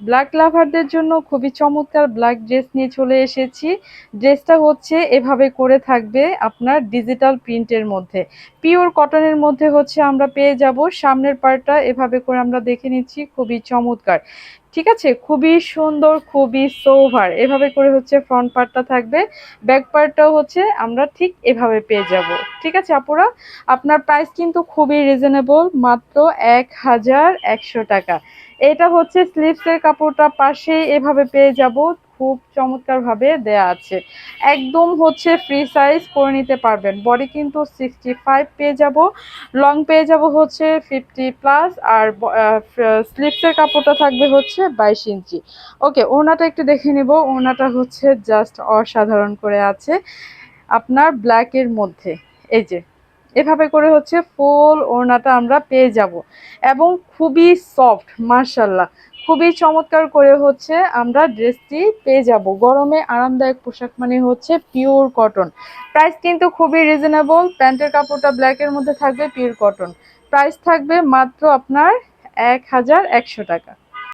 Black লাভারদের জন্য খুবই চমৎকার ব্ল্যাক ড্রেস নিয়ে চলে এসেছি। ড্রেসটা হচ্ছে এভাবে করে থাকবে আপনার ডিজিটাল প্রিন্টের মধ্যে, পিওর কটনের মধ্যে হচ্ছে আমরা পেয়ে যাব। সামনের পার্টটা এভাবে করে আমরা দেখে নিচ্ছি, খুবই চমৎকার, ঠিক আছে, খুবই সুন্দর, খুবই সোভার। এভাবে করে হচ্ছে ফ্রন্ট পার্টটা থাকবে, ব্যাক পার্টটাও হচ্ছে আমরা ঠিক এভাবে পেয়ে যাব। ঠিক আছে আপুরা, আপনার প্রাইস কিন্তু খুবই রিজনেবল, মাত্র 1100 টাকা। এটা হচ্ছে স্লিভসের কাপড়টা পাশেই এভাবে পেয়ে যাব, খুব চমৎকার ভাবে দেয়া আছে। একদম হচ্ছে ফ্রি সাইজ করে নিতে পারবেন। বডি কিন্তু 65 পেয়ে যাব, লং পেয়ে যাব হচ্ছে 50+, আর স্লিভসের কাপড়টা থাকবে হচ্ছে 22 ইঞ্চি। ওকে, ওড়নাটা একটু দেখে নিব। ওড়নাটা হচ্ছে জাস্ট অসাধারণ করে আছে আপনার ব্ল্যাকের মধ্যে। এই যে এভাবে করে হচ্ছে ফুল ওড়নাটা আমরা পেয়ে যাব, এবং খুবই সফট, মাশাল্লাহ, খুবই চমৎকার করে হচ্ছে আমরা ড্রেসটি পেয়ে যাব। গরমে আরামদায়ক পোশাক মানে হচ্ছে পিওর কটন। প্রাইস কিন্তু খুবই রিজনেবল। প্যান্টের কাপড়টা ব্ল্যাকের মধ্যে থাকবে, পিওর কটন। প্রাইস থাকবে মাত্র আপনার 1100 টাকা।